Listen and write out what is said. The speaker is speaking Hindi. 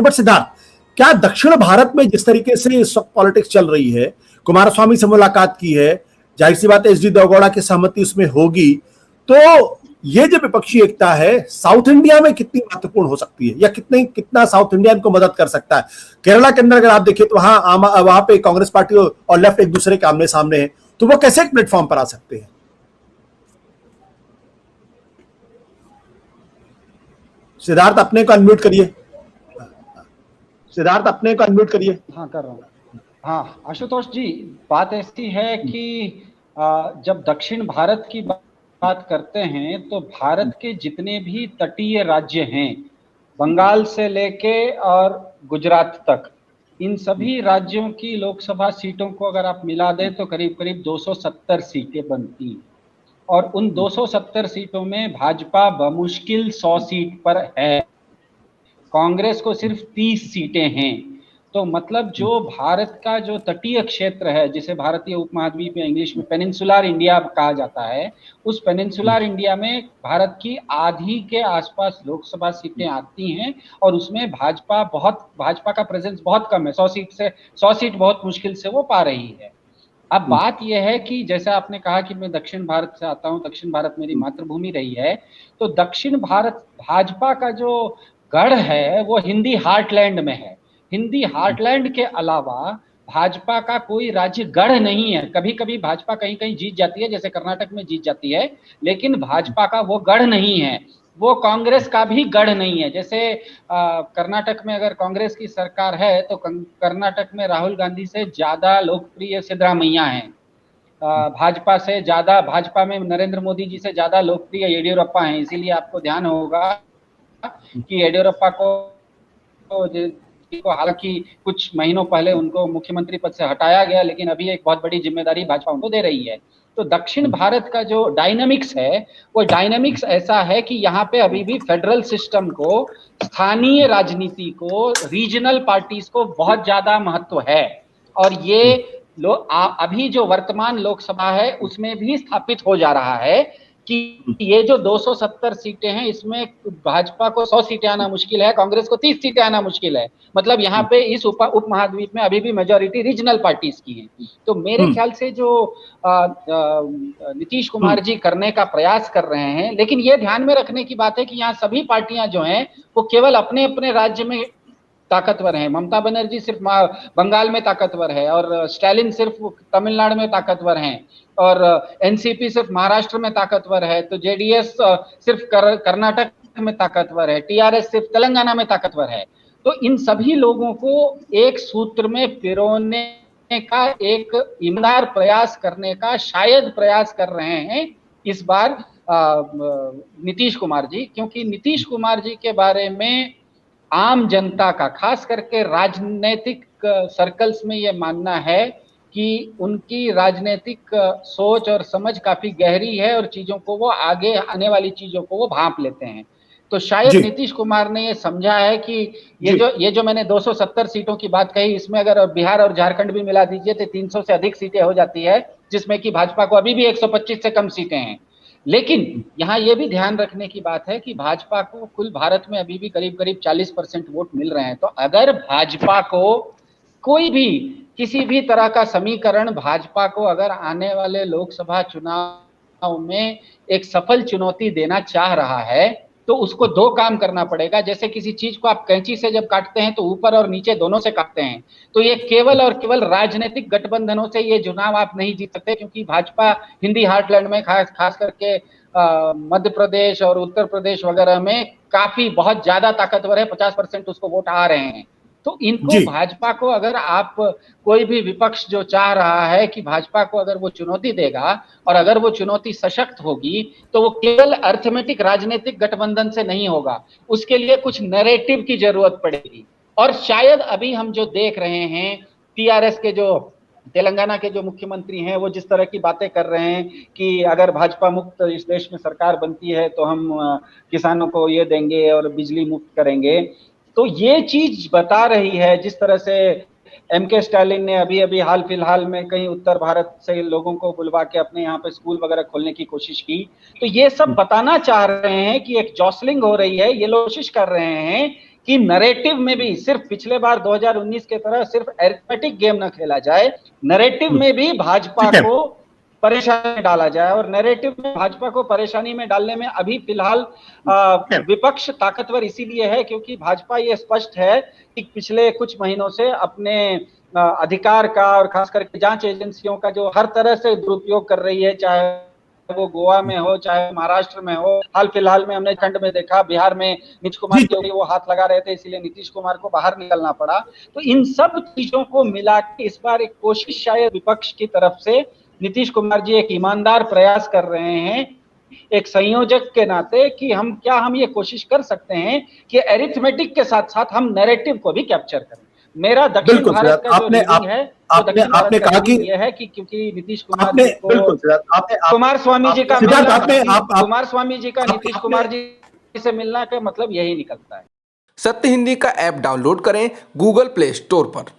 बट सिद्धार्थ, क्या दक्षिण भारत में जिस तरीके से इस वक्त पॉलिटिक्स चल रही है, कुमारस्वामी से मुलाकात की है, जाहिर सी बात है एसडी देवगौड़ा की सहमति उसमें होगी, तो ये जो विपक्षी एकता है साउथ इंडिया में कितनी महत्वपूर्ण हो सकती है, या कितना साउथ इंडियन को मदद कर सकता है? केरला के अंदर अगर आप देखिए तो वहां पे कांग्रेस पार्टी और लेफ्ट एक दूसरे के आमने सामने है, तो वो कैसे एक प्लेटफॉर्म पर आ सकते हैं? सिद्धार्थ अपने को अनम्यूट करिए। सिद्धार्थ अपने को अनम्यूट करिए। हाँ, कर रहा हूँ। हाँ आशुतोष जी, बात ऐसी है कि जब दक्षिण भारत की बात करते हैं तो भारत के जितने भी तटीय राज्य हैं, बंगाल से लेके और गुजरात तक, इन सभी राज्यों की लोकसभा सीटों को अगर आप मिला दें तो करीब करीब 270 सीटें बनती हैं। और उन 270 सीटों में भाजपा बमुश्किल 100 सीट पर है, कांग्रेस को सिर्फ 30 सीटें हैं। तो मतलब जो भारत का जो तटीय क्षेत्र है, जिसे भारतीय उपमहाद्वीप में इंग्लिश में पेनिनसुलर इंडिया कहा जाता है, उस पेनिनसुलर इंडिया में भारत की आधी के आसपास लोकसभा सीटें आती हैं और उसमें भाजपा का प्रेजेंस बहुत कम है। 100 सीट बहुत मुश्किल से वो पा रही है। अब बात यह है कि जैसा आपने कहा कि मैं दक्षिण भारत से आता हूं, दक्षिण भारत मेरी मातृभूमि रही है, तो दक्षिण भारत भाजपा का जो गढ़ है वो हिंदी हार्टलैंड में है। हिंदी हार्टलैंड के अलावा भाजपा का कोई राज्य गढ़ नहीं है। कभी कभी भाजपा कहीं कहीं जीत जाती है, जैसे कर्नाटक में जीत जाती है, लेकिन भाजपा का वो गढ़ नहीं है। वो कांग्रेस का भी गढ़ नहीं है। जैसे कर्नाटक में अगर कांग्रेस की सरकार है तो कर्नाटक में राहुल गांधी से ज्यादा लोकप्रिय सिद्धरामैया हैं, भाजपा से ज्यादा, भाजपा में नरेंद्र मोदी जी से ज्यादा लोकप्रिय येडियुरप्पा हैं। इसीलिए आपको ध्यान होगा कि येडियुरप्पा को हालांकि कुछ महीनों पहले उनको मुख्यमंत्री पद से हटाया गया, लेकिन अभी एक बहुत बड़ी जिम्मेदारी भाजपा उनको दे रही है। तो दक्षिण भारत का जो डायनामिक्स है वो डायनामिक्स ऐसा है कि यहाँ पे अभी भी फेडरल सिस्टम को, स्थानीय राजनीति को, रीजनल पार्टीज को बहुत ज्यादा महत्व है। और ये अभी जो वर्तमान लोकसभा है उसमें भी स्थापित हो जा रहा है कि ये जो 270 सीटें हैं इसमें भाजपा को 100 सीटें आना मुश्किल है, कांग्रेस को 30 सीटें आना मुश्किल है। मतलब यहाँ पे इस उप महाद्वीप में अभी भी मेजॉरिटी रीजनल पार्टीज की है। तो मेरे ख्याल से जो नीतीश कुमार जी करने का प्रयास कर रहे हैं, लेकिन ये ध्यान में रखने की बात है कि यहाँ सभी पार्टियां जो हैं वो केवल अपने अपने राज्य में ताकतवर हैं। ममता बनर्जी सिर्फ बंगाल में ताकतवर है, और स्टालिन सिर्फ तमिलनाडु में ताकतवर हैं, और एनसीपी सिर्फ महाराष्ट्र में ताकतवर है, तो जेडीएस सिर्फ कर्नाटक में ताकतवर है, टीआरएस सिर्फ तेलंगाना में ताकतवर है। तो इन सभी लोगों को एक सूत्र में पिरोने का एक ईमानदार प्रयास करने का शायद प्रयास कर रहे हैं इस बार नीतीश कुमार जी, क्योंकि नीतीश कुमार जी के बारे में आम जनता का, खास करके राजनीतिक सर्कल्स में ये मानना है कि उनकी राजनीतिक सोच और समझ काफी गहरी है और चीजों को वो, आगे आने वाली चीजों को वो भांप लेते हैं। तो शायद नीतीश कुमार ने ये समझा है कि ये जो मैंने 270 सीटों की बात कही, इसमें अगर बिहार और झारखंड भी मिला दीजिए तो 300 से अधिक सीटें हो जाती है, जिसमें कि भाजपा को अभी भी 125 से कम सीटें हैं। लेकिन यहाँ ये भी ध्यान रखने की बात है कि भाजपा को कुल भारत में अभी भी करीब करीब 40% वोट मिल रहे हैं। तो अगर भाजपा को कोई भी, किसी भी तरह का समीकरण भाजपा को अगर आने वाले लोकसभा चुनाव में एक सफल चुनौती देना चाह रहा है तो उसको दो काम करना पड़ेगा। जैसे किसी चीज को आप कैंची से जब काटते हैं तो ऊपर और नीचे दोनों से काटते हैं, तो ये केवल और केवल राजनीतिक गठबंधनों से ये चुनाव आप नहीं जीत सकते, क्योंकि भाजपा हिंदी हार्टलैंड में खास करके मध्य प्रदेश और उत्तर प्रदेश वगैरह में काफी बहुत ज्यादा ताकतवर है, 50% उसको वोट आ रहे हैं। तो इनको, भाजपा को अगर आप, कोई भी विपक्ष जो चाह रहा है कि भाजपा को अगर वो चुनौती देगा और अगर वो चुनौती सशक्त होगी तो वो केवल अर्थमेटिक राजनीतिक गठबंधन से नहीं होगा, उसके लिए कुछ नैरेटिव की जरूरत पड़ेगी। और शायद अभी हम जो देख रहे हैं, टीआरएस के जो तेलंगाना के जो मुख्यमंत्री हैं वो जिस तरह की बातें कर रहे हैं कि अगर भाजपा मुक्त इस देश में सरकार बनती है तो हम किसानों को ये देंगे और बिजली मुक्त करेंगे, तो ये चीज बता रही है, जिस तरह से एमके स्टालिन ने अभी हाल फिलहाल में कहीं उत्तर भारत से लोगों को बुलवा के अपने यहाँ पे स्कूल वगैरह खोलने की कोशिश की, तो ये सब बताना चाह रहे हैं कि एक जॉसलिंग हो रही है। ये लोग कोशिश कर रहे हैं कि नरेटिव में भी सिर्फ पिछले बार 2019 के तरह सिर्फ एरिथमेटिक गेम न खेला जाए, नरेटिव में भी भाजपा को परेशानी में डाला जाए। और नैरेटिव में भाजपा को परेशानी में डालने में अभी फिलहाल विपक्ष ताकतवर इसीलिए है क्योंकि भाजपा ये स्पष्ट है कि पिछले कुछ महीनों से अपने अधिकार का और खास करके जांच एजेंसियों का जो हर तरह से दुरुपयोग कर रही है, चाहे वो गोवा में हो चाहे महाराष्ट्र में हो। हाल फिलहाल में हमने खंड में देखा बिहार में नीतीश कुमार के वो हाथ लगा रहे थे, इसीलिए नीतीश कुमार को बाहर निकलना पड़ा। तो इन सब चीजों को मिला के इस बार एक कोशिश शायद विपक्ष की तरफ से नीतीश कुमार जी एक ईमानदार प्रयास कर रहे हैं एक संयोजक के नाते कि हम ये कोशिश कर सकते हैं कि एरिथमेटिक के साथ साथ हम नैरेटिव को भी कैप्चर करें। मेरा दक्षिण भारत का जो रीडिंग है वो दक्षिण भारत का रीडिंग ये है कि क्योंकि नीतीश कुमार जी को कुमार स्वामी जी का नीतीश कुमार जी से मिलना का मतलब यही निकलता है। सत्य हिंदी का ऐप डाउनलोड करें गूगल प्ले स्टोर पर।